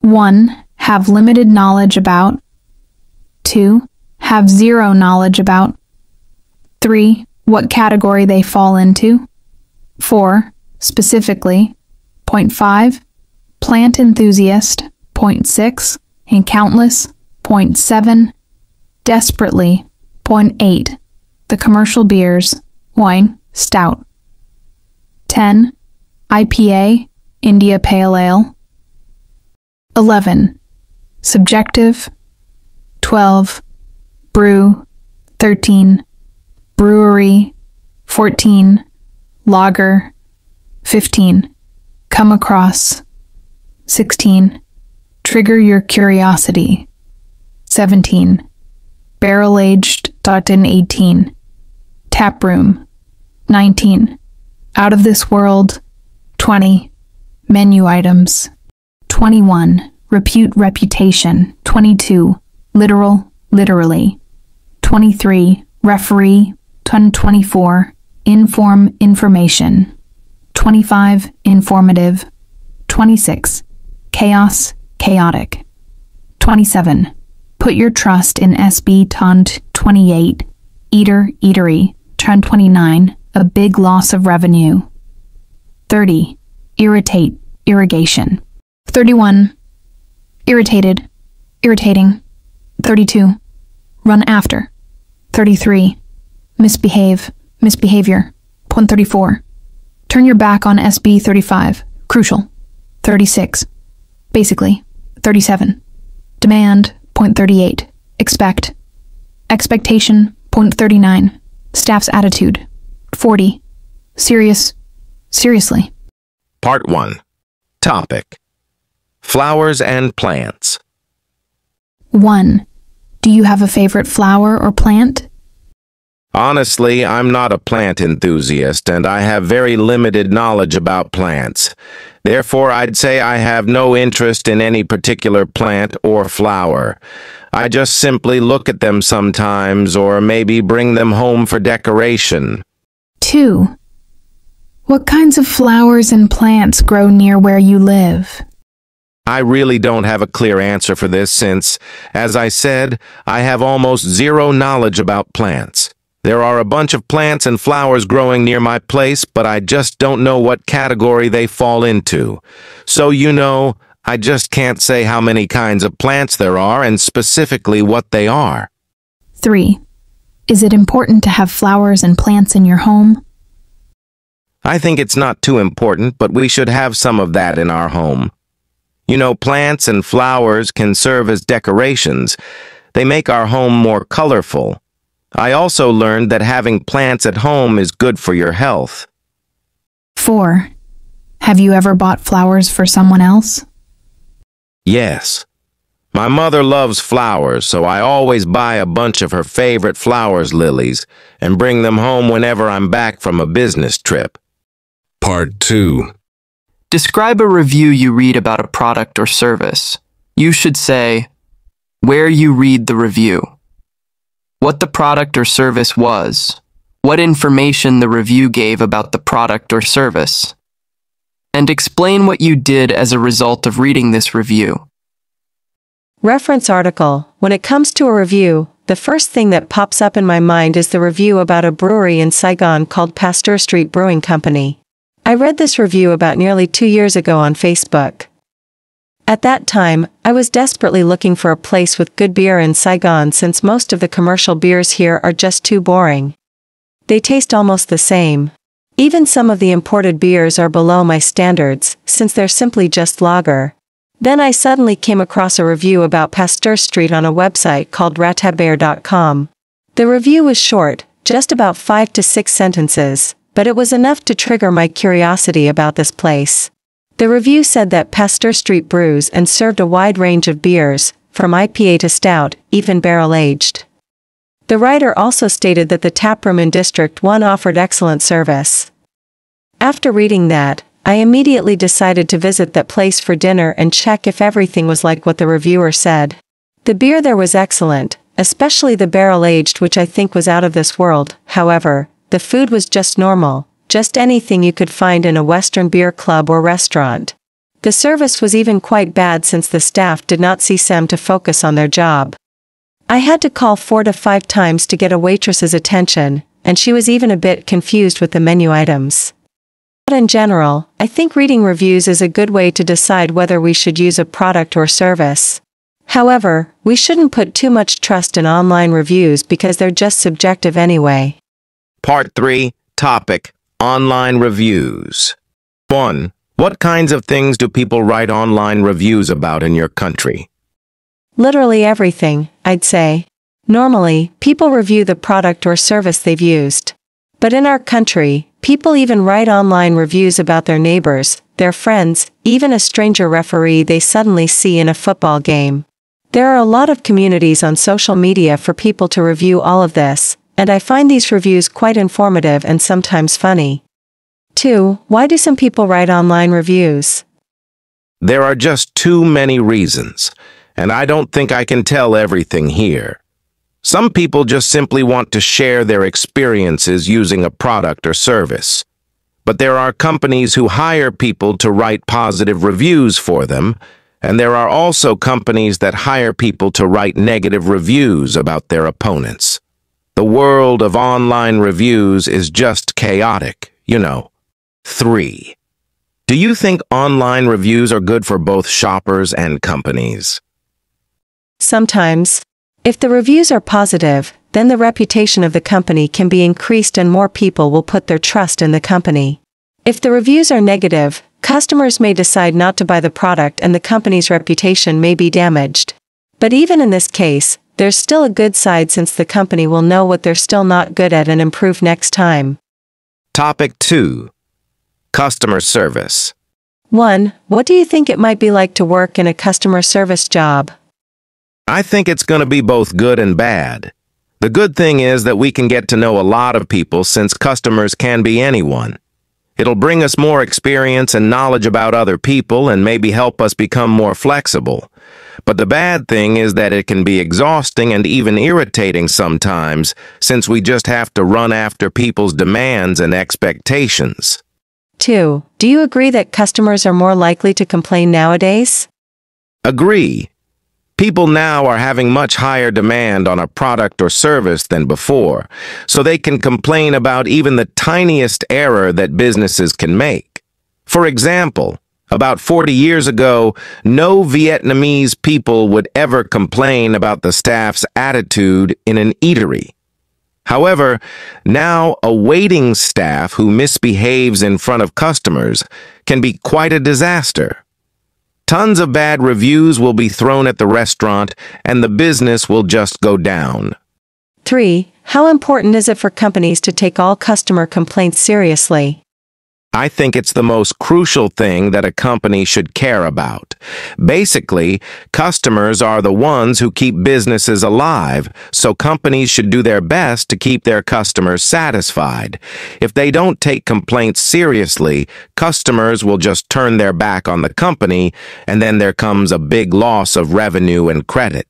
1. Have limited knowledge about. 2. Have zero knowledge about. 3. What category they fall into. 4. Specifically. Point 5. Plant enthusiast. Point 6. And countless. Point 7. Desperately. Point 8. The commercial beers. Wine. Stout. 10. IPA. India Pale Ale. 11. Subjective. 12. Brew. 13. Brewery. 14. Lager. 15. Come across. 16. Trigger your curiosity. 17. Barrel-aged. 18. Taproom. 19. Out of this world. 20. Menu items. 21. Repute reputation. 22. Literal, literally. 23. Referee. 24. Inform information. 25. Informative. 26. Chaos, chaotic. 27. Put your trust in SB Tund 28. Eater, eatery. Tund 29. A big loss of revenue. 30. Irritate, irrigation. 31. Irritated, irritating. 32. Run after. 33. Misbehave, misbehavior. Point 34. Turn your back on SB 35. Crucial. 36. Basically. 37. Demand. Point 38. Expect. Expectation. Point 39. Staff's attitude. 40. Serious. Seriously. Part 1. Topic: Flowers and plants. 1. Do you have a favorite flower or plant? Honestly, I'm not a plant enthusiast, and I have very limited knowledge about plants. Therefore, I'd say I have no interest in any particular plant or flower. I just simply look at them sometimes, or maybe bring them home for decoration. 2. What kinds of flowers and plants grow near where you live? I really don't have a clear answer for this since, as I said, I have almost zero knowledge about plants. There are a bunch of plants and flowers growing near my place, but I just don't know what category they fall into. So, I just can't say how many kinds of plants there are and specifically what they are. 3. Is it important to have flowers and plants in your home? I think it's not too important, but we should have some of that in our home. Plants and flowers can serve as decorations. They make our home more colorful. I also learned that having plants at home is good for your health. 4. Have you ever bought flowers for someone else? Yes. My mother loves flowers, so I always buy a bunch of her favorite flowers lilies and bring them home whenever I'm back from a business trip. Part 2. Describe a review you read about a product or service. You should say, where you read the review, what the product or service was, what information the review gave about the product or service, and explain what you did as a result of reading this review. Reference article. When it comes to a review, the first thing that pops up in my mind is the review about a brewery in Saigon called Pasteur Street Brewing Company. I read this review about nearly 2 years ago on Facebook. At that time, I was desperately looking for a place with good beer in Saigon since most of the commercial beers here are just too boring. They taste almost the same. Even some of the imported beers are below my standards, since they're simply just lager. Then I suddenly came across a review about Pasteur Street on a website called ratabear.com. The review was short, just about 5 to 6 sentences, but it was enough to trigger my curiosity about this place. The review said that Pasteur Street brews and served a wide range of beers, from IPA to stout, even barrel-aged. The writer also stated that the taproom in District 1 offered excellent service. After reading that, I immediately decided to visit that place for dinner and check if everything was like what the reviewer said. The beer there was excellent, especially the barrel-aged, which I think was out of this world. However, the food was just normal, just anything you could find in a Western beer club or restaurant. The service was even quite bad since the staff did not see Sam to focus on their job. I had to call 4 to 5 times to get a waitress's attention, and she was even a bit confused with the menu items. But in general, I think reading reviews is a good way to decide whether we should use a product or service. However, we shouldn't put too much trust in online reviews because they're just subjective anyway. Part 3, Topic, Online Reviews. 1. What kinds of things do people write online reviews about in your country? Literally everything, I'd say. Normally, people review the product or service they've used. But in our country, people even write online reviews about their neighbors, their friends, even a stranger referee they suddenly see in a football game. There are a lot of communities on social media for people to review all of this, and I find these reviews quite informative and sometimes funny. 2. Why do some people write online reviews? There are just too many reasons, and I don't think I can tell everything here. Some people just simply want to share their experiences using a product or service. But there are companies who hire people to write positive reviews for them, and there are also companies that hire people to write negative reviews about their opponents. The world of online reviews is just chaotic, you know. 3. Do you think online reviews are good for both shoppers and companies? Sometimes. If the reviews are positive, then the reputation of the company can be increased and more people will put their trust in the company. If the reviews are negative, customers may decide not to buy the product and the company's reputation may be damaged. But even in this case, there's still a good side since the company will know what they're still not good at and improve next time. Topic 2. Customer service. 1. What do you think it might be like to work in a customer service job? I think it's going to be both good and bad. The good thing is that we can get to know a lot of people since customers can be anyone. It'll bring us more experience and knowledge about other people and maybe help us become more flexible. But the bad thing is that it can be exhausting and even irritating sometimes since we just have to run after people's demands and expectations. 2. Do you agree that customers are more likely to complain nowadays? Agree. People now are having much higher demand on a product or service than before, so they can complain about even the tiniest error that businesses can make. For example, about 40 years ago, no Vietnamese people would ever complain about the staff's attitude in an eatery. However, now a waiting staff who misbehaves in front of customers can be quite a disaster. Tons of bad reviews will be thrown at the restaurant and the business will just go down. 3. How important is it for companies to take all customer complaints seriously? I think it's the most crucial thing that a company should care about. Basically, customers are the ones who keep businesses alive, so companies should do their best to keep their customers satisfied. If they don't take complaints seriously, customers will just turn their back on the company, and then there comes a big loss of revenue and credit.